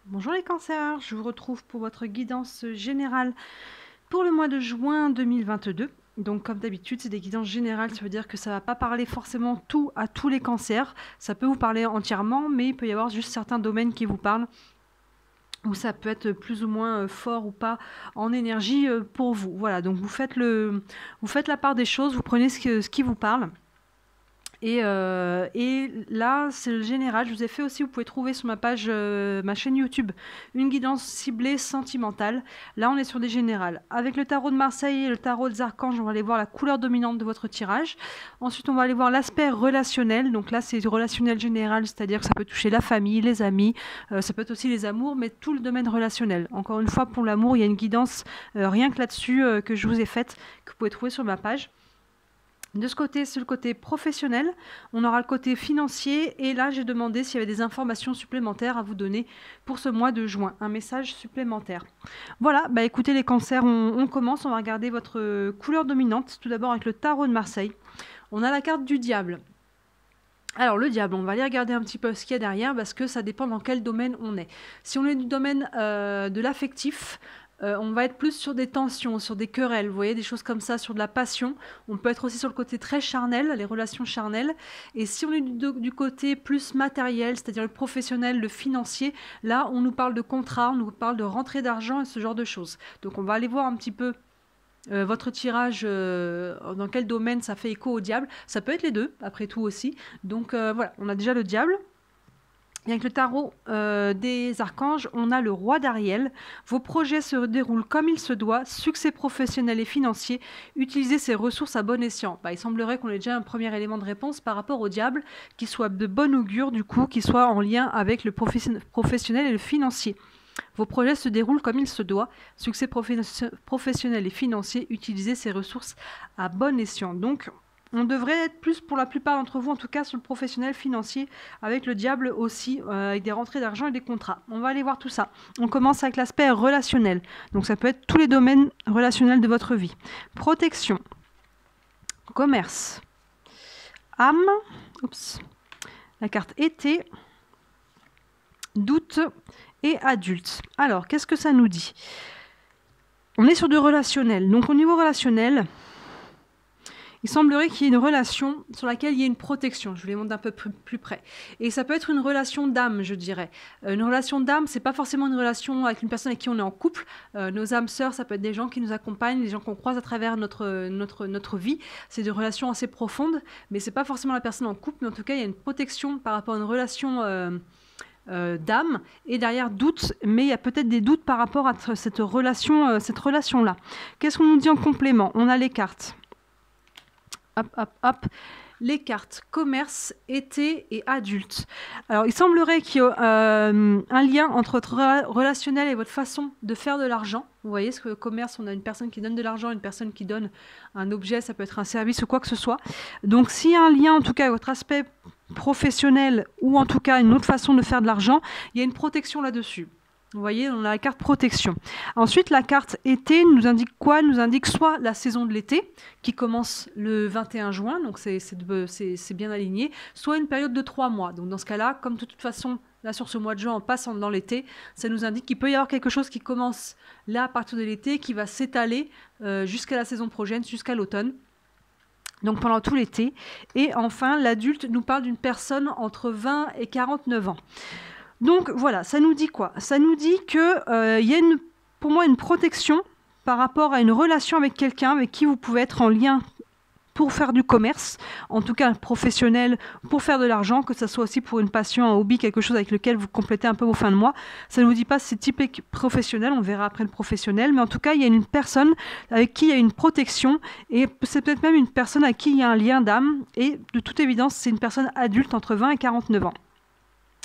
Bonjour les cancers, je vous retrouve pour votre guidance générale pour le mois de juin 2022. Donc comme d'habitude, c'est des guidances générales, ça veut dire que ça ne va pas parler forcément tout à tous les cancers. Ça peut vous parler entièrement, mais il peut y avoir juste certains domaines qui vous parlent, où ça peut être plus ou moins fort ou pas en énergie pour vous. Voilà, donc vous faites la part des choses, vous prenez ce qui vous parle. Et là, c'est le général. Je vous ai fait aussi, vous pouvez trouver sur ma page, ma chaîne YouTube, une guidance ciblée sentimentale. Là, on est sur des générales. Avec le tarot de Marseille et le tarot des archanges, on va aller voir la couleur dominante de votre tirage. Ensuite, on va aller voir l'aspect relationnel. Donc là, c'est relationnel général, c'est-à-dire que ça peut toucher la famille, les amis, ça peut être aussi les amours, mais tout le domaine relationnel. Encore une fois, pour l'amour, il y a une guidance rien que là-dessus que je vous ai faite, que vous pouvez trouver sur ma page. De ce côté, c'est le côté professionnel, on aura le côté financier et là j'ai demandé s'il y avait des informations supplémentaires à vous donner pour ce mois de juin, un message supplémentaire. Voilà, bah écoutez les cancers, on commence, on va regarder votre couleur dominante, tout d'abord avec le tarot de Marseille. On a la carte du diable. Alors le diable, on va aller regarder un petit peu ce qu'il y a derrière parce que ça dépend dans quel domaine on est. Si on est du domaine de l'affectif, on va être plus sur des tensions, sur des querelles, vous voyez, des choses comme ça, sur de la passion. On peut être aussi sur le côté très charnel, les relations charnelles. Et si on est du côté plus matériel, c'est-à-dire le professionnel, le financier, là, on nous parle de contrat, on nous parle de rentrée d'argent et ce genre de choses. Donc on va aller voir un petit peu votre tirage, dans quel domaine ça fait écho au diable. Ça peut être les deux, après tout aussi. Donc voilà, on a déjà le diable. Et avec le tarot des archanges, on a le roi d'Ariel. Vos projets se déroulent comme il se doit, succès professionnel et financier. Utilisez ces ressources à bon escient. Bah, il semblerait qu'on ait déjà un premier élément de réponse par rapport au diable, qui soit de bon augure, du coup, qui soit en lien avec le professionnel et le financier. Vos projets se déroulent comme il se doit, succès professionnel et financier. Utilisez ces ressources à bon escient. Donc, on devrait être plus, pour la plupart d'entre vous, en tout cas sur le professionnel financier, avec le diable aussi, avec des rentrées d'argent et des contrats. On va aller voir tout ça. On commence avec l'aspect relationnel. Donc ça peut être tous les domaines relationnels de votre vie. Protection, commerce, âme, oups, la carte été, doute et adulte. Alors, qu'est-ce que ça nous dit? On est sur du relationnel. Donc au niveau relationnel, il semblerait qu'il y ait une relation sur laquelle il y ait une protection. Je vous les montre d'un peu plus près. Et ça peut être une relation d'âme, je dirais. Une relation d'âme, c'est pas forcément une relation avec une personne avec qui on est en couple. Nos âmes sœurs, ça peut être des gens qui nous accompagnent, des gens qu'on croise à travers notre vie. C'est des relations assez profondes, mais c'est pas forcément la personne en couple. Mais en tout cas, il y a une protection par rapport à une relation d'âme et derrière doute, mais il y a peut-être des doutes par rapport à cette relation-là. Qu'est-ce qu'on nous dit en complément? On a les cartes. Hop, hop, hop. Les cartes commerce, été et adulte. Alors, il semblerait qu'il y ait un lien entre votre relationnel et votre façon de faire de l'argent. Vous voyez, ce que commerce, on a une personne qui donne de l'argent, une personne qui donne un objet, ça peut être un service ou quoi que ce soit. Donc, s'il y a un lien, en tout cas, avec votre aspect professionnel ou en tout cas une autre façon de faire de l'argent, il y a une protection là-dessus. Vous voyez, on a la carte protection. Ensuite, la carte été nous indique quoi? Elle nous indique soit la saison de l'été, qui commence le 21 juin, donc c'est bien aligné, soit une période de 3 mois. Donc dans ce cas-là, comme de toute façon, là sur ce mois de juin, on passe dans l'été, ça nous indique qu'il peut y avoir quelque chose qui commence là à partir de l'été, qui va s'étaler jusqu'à la saison prochaine, jusqu'à l'automne. Donc pendant tout l'été. Et enfin, l'adulte nous parle d'une personne entre 20 et 49 ans. Donc voilà, ça nous dit quoi? Ça nous dit qu'il y a pour moi une protection par rapport à une relation avec quelqu'un avec qui vous pouvez être en lien pour faire du commerce, en tout cas professionnel, pour faire de l'argent, que ce soit aussi pour une passion, un hobby, quelque chose avec lequel vous complétez un peu vos fins de mois. Ça ne nous dit pas si c'est typique professionnel, on verra après le professionnel, mais en tout cas, il y a une personne avec qui il y a une protection, et c'est peut-être même une personne avec qui il y a un lien d'âme, et de toute évidence, c'est une personne adulte entre 20 et 49 ans.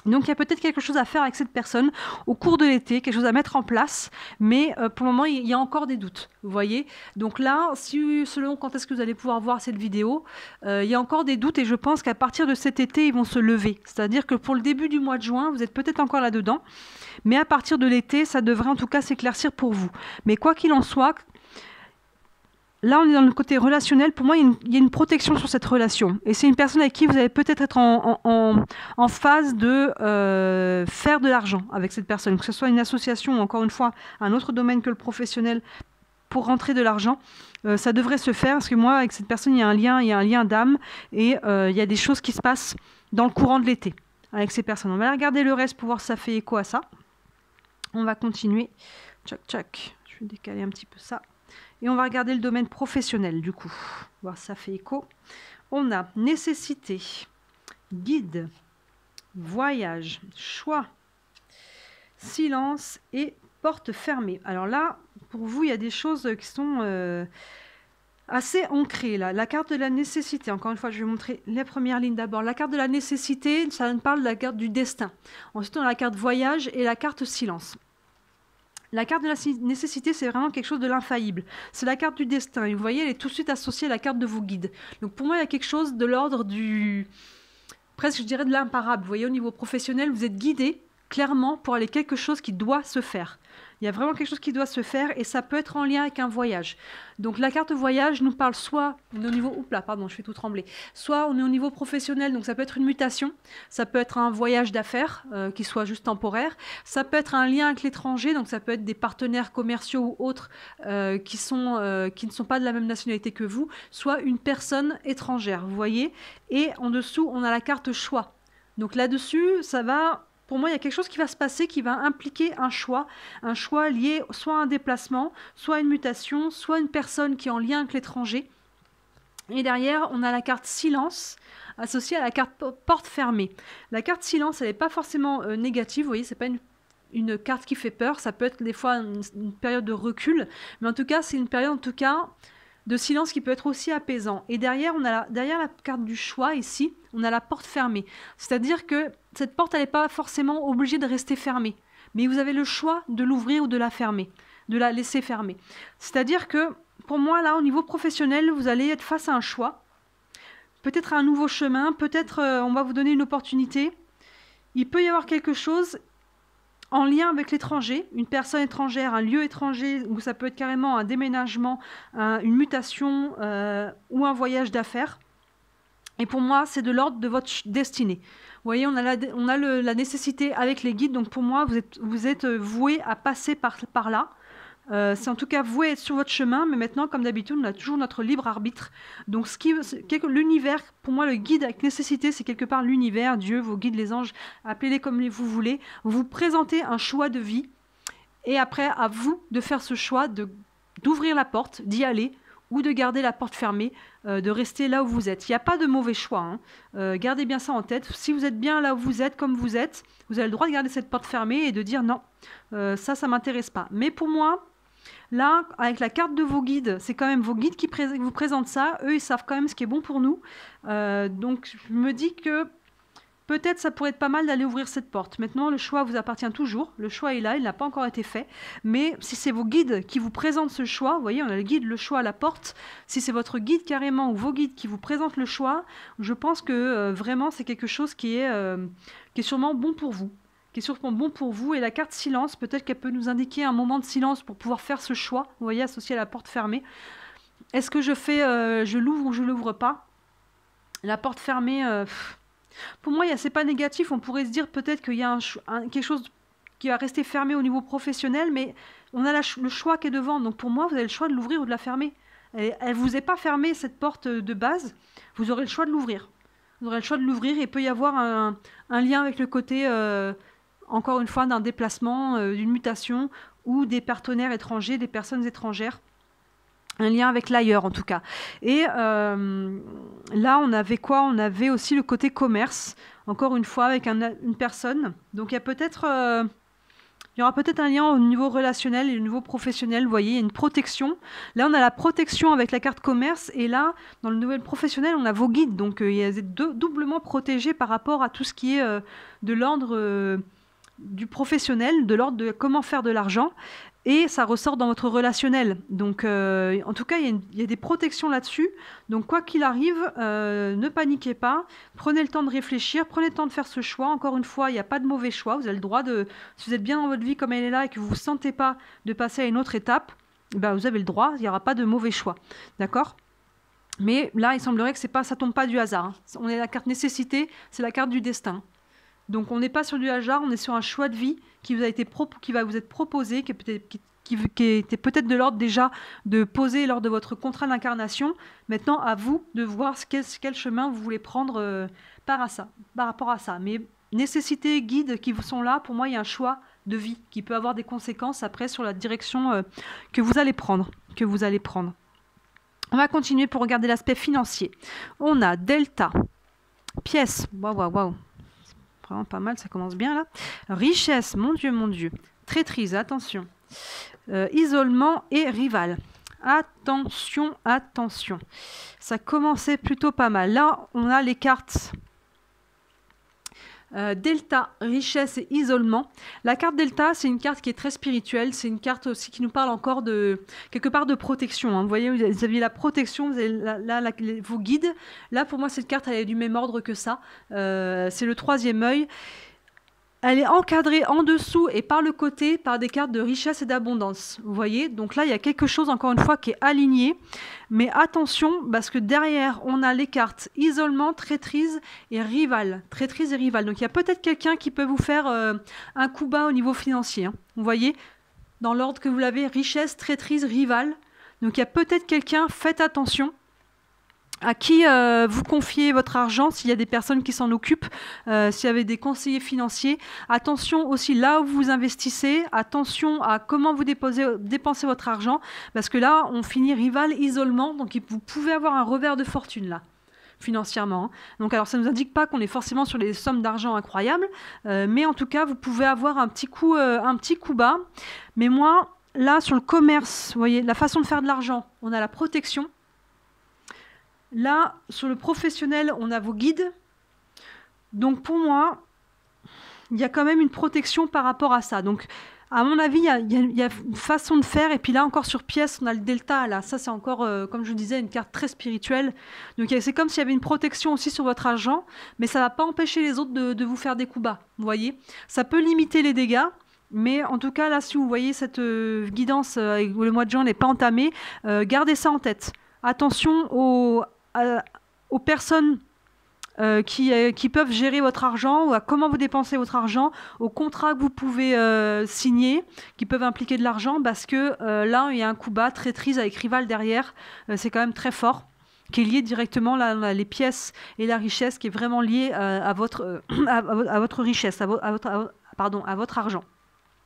Donc il y a peut-être quelque chose à faire avec cette personne au cours de l'été, quelque chose à mettre en place, mais pour le moment il y a encore des doutes, vous voyez. Donc là, selon quand est-ce que vous allez pouvoir voir cette vidéo, il y a encore des doutes et je pense qu'à partir de cet été, ils vont se lever. C'est-à-dire que pour le début du mois de juin, vous êtes peut-être encore là-dedans, mais à partir de l'été, ça devrait en tout cas s'éclaircir pour vous. Mais quoi qu'il en soit, là, on est dans le côté relationnel. Pour moi, il y a une protection sur cette relation. Et c'est une personne avec qui vous allez peut-être être en phase de faire de l'argent avec cette personne. Que ce soit une association ou encore une fois un autre domaine que le professionnel pour rentrer de l'argent. Ça devrait se faire parce que moi, avec cette personne, il y a un lien d'âme et il y a des choses qui se passent dans le courant de l'été avec ces personnes. On va regarder le reste pour voir si ça fait écho à ça. On va continuer. Tchac, tchac. Je vais décaler un petit peu ça. Et on va regarder le domaine professionnel, du coup. Voir si ça fait écho. On a nécessité, guide, voyage, choix, silence et porte fermée. Alors là, pour vous, il y a des choses qui sont assez ancrées. Là. La carte de la nécessité, encore une fois, je vais vous montrer les premières lignes d'abord. La carte de la nécessité, ça parle de la carte du destin. Ensuite, on a la carte voyage et la carte silence. La carte de la nécessité, c'est vraiment quelque chose de l'infaillible. C'est la carte du destin. Et vous voyez, elle est tout de suite associée à la carte de vos guides. Donc pour moi, il y a quelque chose de l'ordre du... presque, je dirais, de l'imparable. Vous voyez, au niveau professionnel, vous êtes guidé clairement pour aller quelque chose qui doit se faire. Il y a vraiment quelque chose qui doit se faire et ça peut être en lien avec un voyage. Donc la carte voyage nous parle soit on est au niveau... Oups là, pardon, je fais tout trembler. Soit on est au niveau professionnel, donc ça peut être une mutation. Ça peut être un voyage d'affaires qui soit juste temporaire. Ça peut être un lien avec l'étranger, donc ça peut être des partenaires commerciaux ou autres qui ne sont pas de la même nationalité que vous. Soit une personne étrangère, vous voyez. Et en dessous, on a la carte choix. Donc là-dessus, ça va... Pour moi, il y a quelque chose qui va se passer qui va impliquer un choix lié soit à un déplacement, soit à une mutation, soit à une personne qui est en lien avec l'étranger. Et derrière, on a la carte silence associée à la carte porte fermée. La carte silence, elle n'est pas forcément négative, vous voyez, c'est pas une carte qui fait peur, ça peut être des fois une période de recul, mais en tout cas, c'est une période de silence qui peut être aussi apaisant. Et derrière, derrière la carte du choix, ici, on a la porte fermée. C'est-à-dire que cette porte, elle n'est pas forcément obligée de rester fermée. Mais vous avez le choix de l'ouvrir ou de la fermer, de la laisser fermer. C'est-à-dire que, pour moi, là, au niveau professionnel, vous allez être face à un choix. Peut-être un nouveau chemin, peut-être on va vous donner une opportunité. Il peut y avoir quelque chose en lien avec l'étranger, une personne étrangère, un lieu étranger, où ça peut être carrément un déménagement, une mutation ou un voyage d'affaires. Et pour moi, c'est de l'ordre de votre destinée. Vous voyez, on a la nécessité avec les guides, donc pour moi, vous êtes voué à passer par là. C'est en tout cas voué à être sur votre chemin, mais maintenant, comme d'habitude, on a toujours notre libre arbitre. Donc l'univers, pour moi, le guide avec nécessité, c'est quelque part l'univers, Dieu, vos guides, les anges, appelez-les comme vous voulez. Vous présentez un choix de vie, et après, à vous de faire ce choix, d'ouvrir la porte, d'y aller, ou de garder la porte fermée, de rester là où vous êtes. Il n'y a pas de mauvais choix. Gardez bien ça en tête. Si vous êtes bien là où vous êtes, comme vous êtes, vous avez le droit de garder cette porte fermée et de dire non, ça ne m'intéresse pas. Mais pour moi, là, avec la carte de vos guides, c'est quand même vos guides qui vous présentent ça. Eux, ils savent quand même ce qui est bon pour nous. Donc, je me dis que peut-être ça pourrait être pas mal d'aller ouvrir cette porte. Maintenant, le choix vous appartient toujours. Le choix est là, il n'a pas encore été fait. Mais si c'est vos guides qui vous présentent ce choix, vous voyez, on a le guide, le choix à la porte. Si c'est votre guide carrément ou vos guides qui vous présentent le choix, je pense que vraiment c'est quelque chose qui est sûrement bon pour vous. Qui est sûrement bon pour vous. Et la carte silence, peut-être qu'elle peut nous indiquer un moment de silence pour pouvoir faire ce choix. Vous voyez, associé à la porte fermée. Est-ce que je l'ouvre ou je l'ouvre pas? La porte fermée... Pour moi, c'est pas négatif. On pourrait se dire peut-être qu'il y a quelque chose qui va rester fermé au niveau professionnel, mais on a le choix qui est devant. Donc pour moi, vous avez le choix de l'ouvrir ou de la fermer. Elle ne vous est pas fermée, cette porte de base. Vous aurez le choix de l'ouvrir. Vous aurez le choix de l'ouvrir et il peut y avoir un lien avec le côté, encore une fois, d'un déplacement, d'une mutation ou des partenaires étrangers, des personnes étrangères. Un lien avec l'ailleurs en tout cas. Et là, on avait quoi? On avait aussi le côté commerce, encore une fois, avec une personne. Donc il y aura peut-être un lien au niveau relationnel et au niveau professionnel. Vous voyez, il y a une protection. Là, on a la protection avec la carte commerce. Et là, dans le niveau professionnel, on a vos guides. Donc vous êtes doublement protégés par rapport à tout ce qui est de l'ordre du professionnel, de l'ordre de comment faire de l'argent. Et ça ressort dans votre relationnel. Donc, en tout cas, il y a des protections là-dessus. Donc, quoi qu'il arrive, ne paniquez pas. Prenez le temps de réfléchir. Prenez le temps de faire ce choix. Encore une fois, il n'y a pas de mauvais choix. Vous avez le droit si vous êtes bien dans votre vie comme elle est là et que vous ne vous sentez pas de passer à une autre étape, ben, vous avez le droit, il n'y aura pas de mauvais choix. D'accord? Mais là, il semblerait que ça ne tombe pas du hasard. Hein. On est la carte nécessité, c'est la carte du destin. Donc on n'est pas sur du hasard, on est sur un choix de vie qui va vous être proposé, qui était peut-être de l'ordre déjà de poser lors de votre contrat d'incarnation. Maintenant, à vous de voir quel chemin vous voulez prendre par rapport à ça. Mais nécessités, guides qui vous sont là, pour moi, il y a un choix de vie qui peut avoir des conséquences après sur la direction que vous allez prendre. On va continuer pour regarder l'aspect financier. On a Delta, pièce, waouh. Vraiment pas mal, ça commence bien là. Richesse, mon Dieu. Traîtrise, attention. Isolement et rival. Attention. Ça commençait plutôt pas mal. Là, on a les cartes Delta, richesse et isolement. La carte Delta, c'est une carte qui est très spirituelle. C'est une carte aussi qui nous parle encore quelque part de protection. Hein. Vous voyez, vous avez la protection, vous avez vos guides. Là, pour moi, cette carte, elle est du même ordre que ça. C'est le 3e œil. Elle est encadrée en dessous et par le côté par des cartes de richesse et d'abondance. Vous voyez? Donc là, il y a quelque chose, encore une fois, qui est aligné. Mais attention, parce que derrière, on a les cartes isolement, traîtrise et rival. Donc il y a peut-être quelqu'un qui peut vous faire un coup bas au niveau financier. Hein. Vous voyez? Dans l'ordre que vous l'avez, richesse, traîtrise, rival. Donc il y a peut-être quelqu'un, faites attention, à qui vous confiez votre argent, s'il y a des personnes qui s'en occupent, s'il y avait des conseillers financiers. Attention aussi là où vous investissez, attention à comment vous dépensez votre argent, parce que là, on finit rival, isolement, donc vous pouvez avoir un revers de fortune là, financièrement. Hein. Donc alors ça ne nous indique pas qu'on est forcément sur des sommes d'argent incroyables, mais en tout cas, vous pouvez avoir un petit coup bas. Mais moi, là, sur le commerce, vous voyez, la façon de faire de l'argent, on a la protection. Là, sur le professionnel, on a vos guides. Donc, pour moi, il y a quand même une protection par rapport à ça. Donc, à mon avis, il y a une façon de faire. Et puis là, encore sur pièce, on a le delta. Là, ça, c'est encore, comme je vous disais, une carte très spirituelle. Donc, c'est comme s'il y avait une protection aussi sur votre argent. Mais ça ne va pas empêcher les autres de vous faire des coups bas. Vous voyez? Ça peut limiter les dégâts. Mais en tout cas, là, si vous voyez cette guidance, le mois de juin n'est pas entamé, gardez ça en tête. Attention aux personnes qui peuvent gérer votre argent, ou à comment vous dépensez votre argent, aux contrats que vous pouvez signer, qui peuvent impliquer de l'argent, parce que là, il y a un coup bas, traîtrise avec rival derrière, c'est quand même très fort, qui est lié directement, là, on a les pièces et la richesse, qui est vraiment lié à votre richesse, à votre argent.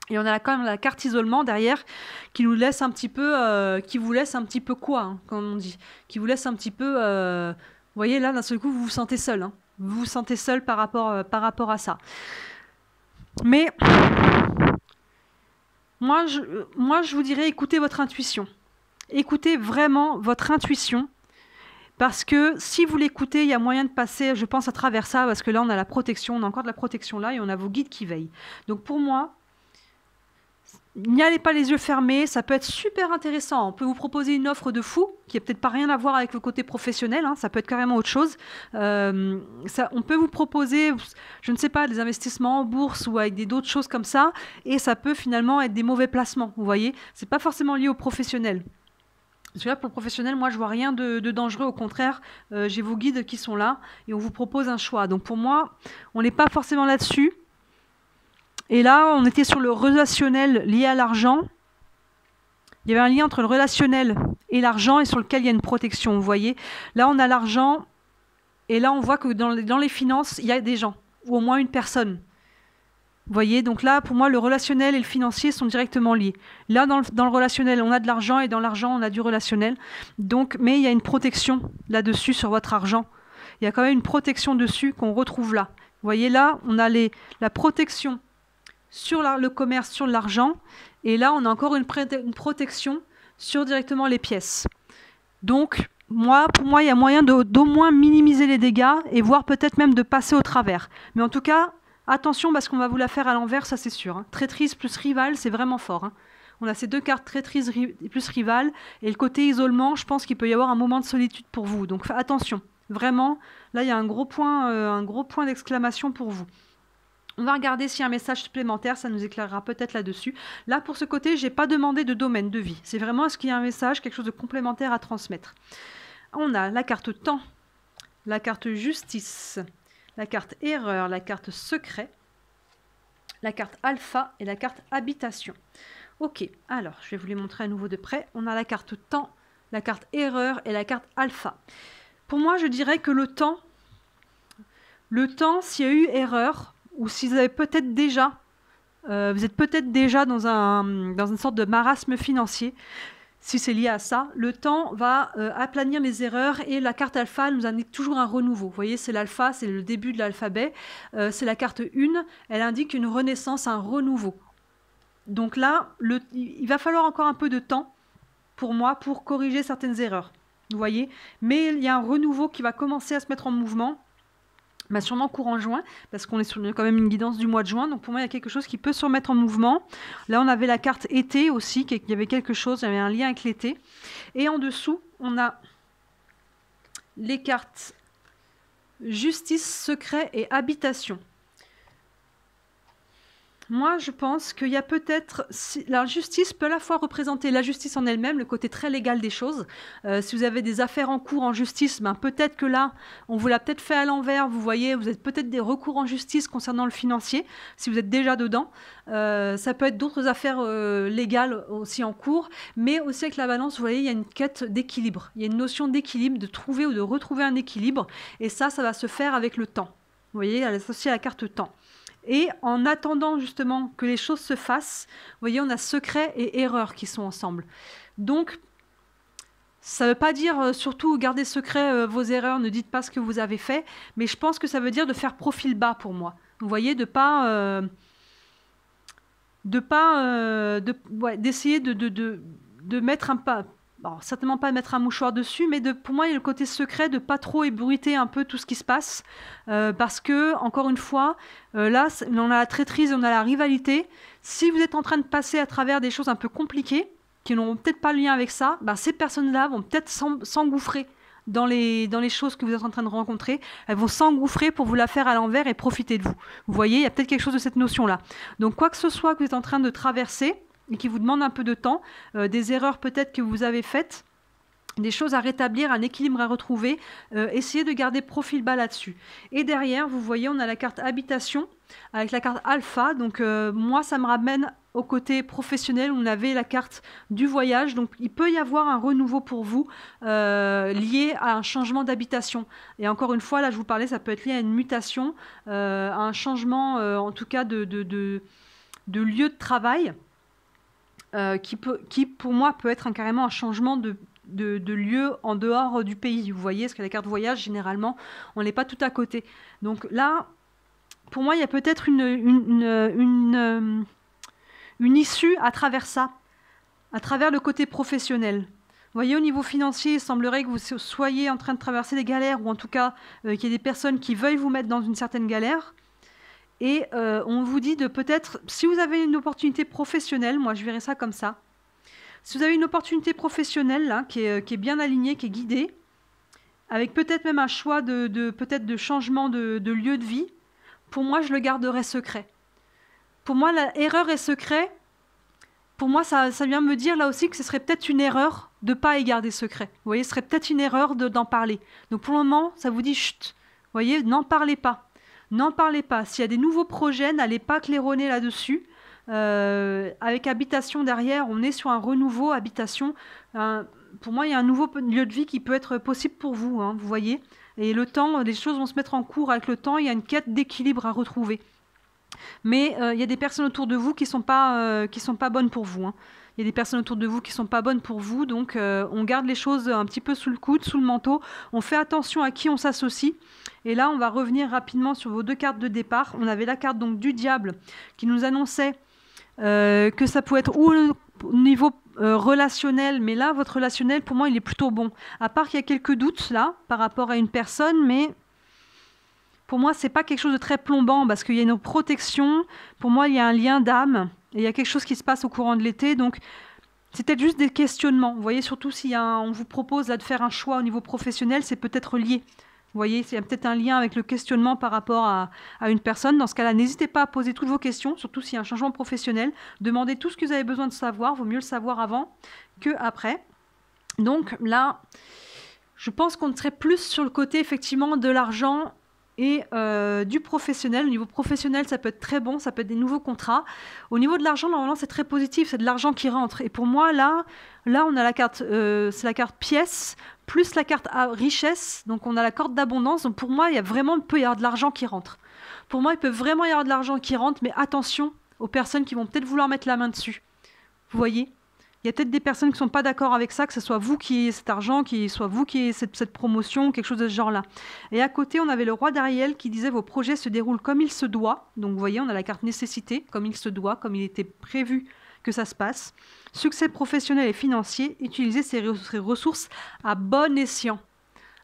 Et on a quand même la carte isolement derrière qui nous laisse un petit peu, qui vous laisse un petit peu quoi, hein, comme on dit, qui vous laisse un petit peu, vous voyez là d'un seul coup vous vous sentez seul, hein, vous vous sentez seul par rapport à ça. Mais moi je vous dirais écoutez votre intuition, écoutez vraiment votre intuition. Parce que si vous l'écoutez, il y a moyen de passer, je pense, à travers ça, parce que là on a la protection, on a encore de la protection là et on a vos guides qui veillent. Donc pour moi, n'y allez pas les yeux fermés, ça peut être super intéressant. On peut vous proposer une offre de fou, qui n'a peut-être pas rien à voir avec le côté professionnel, hein, ça peut être carrément autre chose. On peut vous proposer, je ne sais pas, des investissements en bourse ou avec d'autres choses comme ça, et ça peut finalement être des mauvais placements, vous voyez. C'est pas forcément lié au professionnel. Parce que là, pour le professionnel, moi, je vois rien de dangereux. Au contraire, j'ai vos guides qui sont là, et on vous propose un choix. Donc pour moi, on n'est pas forcément là-dessus. Et là, on était sur le relationnel lié à l'argent. Il y avait un lien entre le relationnel et l'argent et sur lequel il y a une protection, vous voyez. Là, on a l'argent et là, on voit que dans les finances, il y a des gens, ou au moins une personne. Vous voyez, donc là, pour moi, le relationnel et le financier sont directement liés. Là, dans le relationnel, on a de l'argent et dans l'argent, on a du relationnel. Donc, mais il y a une protection là-dessus sur votre argent. Il y a quand même une protection dessus qu'on retrouve là. Vous voyez, là, on a la protection sur le commerce, sur l'argent, et là on a encore une protection sur directement les pièces. Donc pour moi il y a moyen d'au moins minimiser les dégâts et voire peut-être même de passer au travers. Mais en tout cas, attention parce qu'on va vous la faire à l'envers, ça c'est sûr. Hein. Traîtrise plus rival, c'est vraiment fort. Hein. On a ces deux cartes, traîtrise plus rival, et le côté isolement, je pense qu'il peut y avoir un moment de solitude pour vous. Donc attention, vraiment, là il y a un gros point d'exclamation pour vous. On va regarder s'il y a un message supplémentaire, ça nous éclairera peut-être là-dessus. Là, pour ce côté, je n'ai pas demandé de domaine de vie. C'est vraiment est-ce qu'il y a un message, quelque chose de complémentaire à transmettre. On a la carte temps, la carte justice, la carte erreur, la carte secret, la carte alpha et la carte habitation. Ok, alors je vais vous les montrer à nouveau de près. On a la carte temps, la carte erreur et la carte alpha. Pour moi, je dirais que le temps, s'il y a eu erreur, ou si vous avez peut-être déjà, vous êtes peut-être déjà dans une sorte de marasme financier, si c'est lié à ça, le temps va aplanir les erreurs et la carte alpha nous indique toujours un renouveau. Vous voyez, c'est l'alpha, c'est le début de l'alphabet, c'est la carte 1, elle indique une renaissance, un renouveau. Donc là, il va falloir encore un peu de temps pour moi pour corriger certaines erreurs. Vous voyez, mais il y a un renouveau qui va commencer à se mettre en mouvement. Bah sûrement courant juin, parce qu'on est sur quand même une guidance du mois de juin, donc pour moi il y a quelque chose qui peut se remettre en mouvement. Là on avait la carte été aussi, il y avait quelque chose, il y avait un lien avec l'été. Et en dessous, on a les cartes justice, secret et habitation. Moi, je pense qu'il y a peut-être... La justice peut à la fois représenter la justice en elle-même, le côté très légal des choses. Si vous avez des affaires en cours en justice, ben peut-être que là, on vous l'a peut-être fait à l'envers. Vous voyez, vous avez peut-être des recours en justice concernant le financier, si vous êtes déjà dedans. Ça peut être d'autres affaires légales aussi en cours. Mais aussi avec la balance, vous voyez, il y a une quête d'équilibre. Il y a une notion d'équilibre, de trouver ou de retrouver un équilibre. Et ça va se faire avec le temps. Vous voyez, elle est associée à la carte temps. Et en attendant justement que les choses se fassent, vous voyez, on a secret et erreur qui sont ensemble. Donc, ça ne veut pas dire surtout garder secret vos erreurs, ne dites pas ce que vous avez fait, mais je pense que ça veut dire de faire profil bas pour moi. Vous voyez, d'essayer de mettre un pas... Alors, certainement pas mettre un mouchoir dessus, mais pour moi, il y a le côté secret de ne pas trop ébruiter un peu tout ce qui se passe. Parce que, encore une fois, là, on a la traîtrise, on a la rivalité. Si vous êtes en train de passer à travers des choses un peu compliquées, qui n'auront peut-être pas le lien avec ça, ben, ces personnes-là vont peut-être s'engouffrer dans les choses que vous êtes en train de rencontrer. Elles vont s'engouffrer pour vous la faire à l'envers et profiter de vous. Vous voyez, il y a peut-être quelque chose de cette notion-là. Donc, quoi que ce soit que vous êtes en train de traverser, et qui vous demande un peu de temps, des erreurs peut-être que vous avez faites, des choses à rétablir, un équilibre à retrouver, essayez de garder profil bas là-dessus. Et derrière, vous voyez, on a la carte habitation avec la carte alpha. Donc moi, ça me ramène au côté professionnel. On avait la carte du voyage. Donc il peut y avoir un renouveau pour vous lié à un changement d'habitation. Et encore une fois, là, je vous parlais, ça peut être lié à une mutation, à un changement, en tout cas, de lieu de travail. Qui pour moi peut être carrément un changement de lieu en dehors du pays. Vous voyez, parce que la carte voyage, généralement, on n'est pas tout à côté. Donc là, pour moi, il y a peut-être une issue à travers ça, à travers le côté professionnel. Vous voyez, au niveau financier, il semblerait que vous soyez en train de traverser des galères, ou en tout cas, qu'il y ait des personnes qui veuillent vous mettre dans une certaine galère. Et on vous dit de peut-être, si vous avez une opportunité professionnelle, moi je verrais ça comme ça, si vous avez une opportunité professionnelle là, qui est bien alignée, qui est guidée, avec peut-être même un choix peut-être de changement de lieu de vie, pour moi je le garderais secret. Pour moi, la erreur et secret, pour moi ça vient me dire là aussi que ce serait peut-être une erreur de ne pas y garder secret. Vous voyez, ce serait peut-être une erreur d'en parler. Donc pour le moment, ça vous dit chut, vous voyez, n'en parlez pas. N'en parlez pas. S'il y a des nouveaux projets, n'allez pas claironner là-dessus. Avec habitation derrière, on est sur un renouveau habitation. Pour moi, il y a un nouveau lieu de vie qui peut être possible pour vous, hein, vous voyez. Et le temps, les choses vont se mettre en cours avec le temps. Il y a une quête d'équilibre à retrouver. Mais il y a des personnes autour de vous qui sont pas bonnes pour vous. Hein. Il y a des personnes autour de vous qui ne sont pas bonnes pour vous. Donc, on garde les choses un petit peu sous le coude, sous le manteau. On fait attention à qui on s'associe. Et là, on va revenir rapidement sur vos deux cartes de départ. On avait la carte donc du diable qui nous annonçait que ça pouvait être au niveau relationnel. Mais là, votre relationnel, pour moi, il est plutôt bon. À part qu'il y a quelques doutes là par rapport à une personne, mais... Pour moi, ce n'est pas quelque chose de très plombant parce qu'il y a une protection. Pour moi, il y a un lien d'âme et il y a quelque chose qui se passe au courant de l'été. Donc, c'est peut-être juste des questionnements. Vous voyez, surtout si on vous propose là, de faire un choix au niveau professionnel, c'est peut-être lié. Vous voyez, il y a peut-être un lien avec le questionnement par rapport à une personne. Dans ce cas-là, n'hésitez pas à poser toutes vos questions, surtout s'il y a un changement professionnel. Demandez tout ce que vous avez besoin de savoir. Vaut mieux le savoir avant qu'après. Donc là, je pense qu'on serait plus sur le côté effectivement de l'argent et du professionnel. Au niveau professionnel, ça peut être très bon, ça peut être des nouveaux contrats. Au niveau de l'argent, normalement, c'est très positif, c'est de l'argent qui rentre. Et pour moi, là on a la carte, c'est la carte pièce, plus la carte richesse, donc on a la carte d'abondance. Donc pour moi, il peut y avoir de l'argent qui rentre. Pour moi, il peut vraiment y avoir de l'argent qui rentre, mais attention aux personnes qui vont peut-être vouloir mettre la main dessus. Vous voyez ? Il y a peut-être des personnes qui ne sont pas d'accord avec ça, que ce soit vous qui ayez cet argent, que ce soit vous qui ayez cette promotion, quelque chose de ce genre-là. Et à côté, on avait le roi d'Ariel qui disait « Vos projets se déroulent comme il se doit ». Donc vous voyez, on a la carte nécessité, comme il se doit, comme il était prévu que ça se passe. Succès professionnel et financier, utilisez ces ressources à bon escient.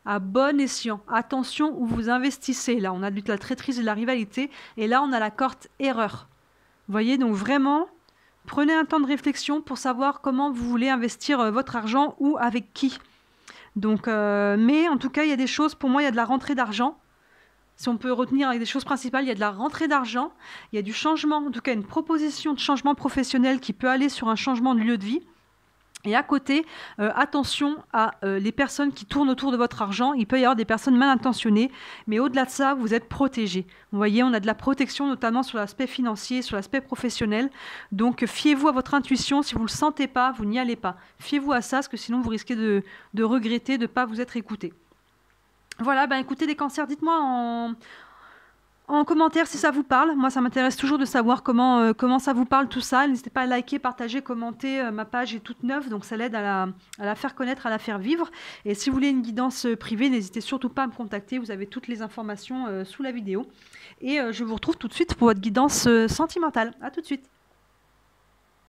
À bon escient. Attention où vous investissez. Là, on a de la traîtrise et de la rivalité. Et là, on a la carte erreur. Vous voyez, donc vraiment... Prenez un temps de réflexion pour savoir comment vous voulez investir votre argent ou avec qui. Donc, mais en tout cas, il y a des choses, pour moi, il y a de la rentrée d'argent. Si on peut retenir avec des choses principales, il y a de la rentrée d'argent, il y a du changement, en tout cas une proposition de changement professionnel qui peut aller sur un changement de lieu de vie. Et à côté, attention à les personnes qui tournent autour de votre argent. Il peut y avoir des personnes mal intentionnées, mais au-delà de ça, vous êtes protégés. Vous voyez, on a de la protection, notamment sur l'aspect financier, sur l'aspect professionnel. Donc, fiez-vous à votre intuition. Si vous ne le sentez pas, vous n'y allez pas. Fiez-vous à ça, parce que sinon, vous risquez de regretter de ne pas vous être écouté. Voilà, écoutez, les cancers, dites-moi en commentaire si ça vous parle. Moi, ça m'intéresse toujours de savoir comment ça vous parle tout ça. N'hésitez pas à liker, partager, commenter. Ma page est toute neuve, donc ça l'aide à la faire connaître, à la faire vivre. Et si vous voulez une guidance privée, n'hésitez surtout pas à me contacter. Vous avez toutes les informations sous la vidéo. Et je vous retrouve tout de suite pour votre guidance sentimentale. À tout de suite.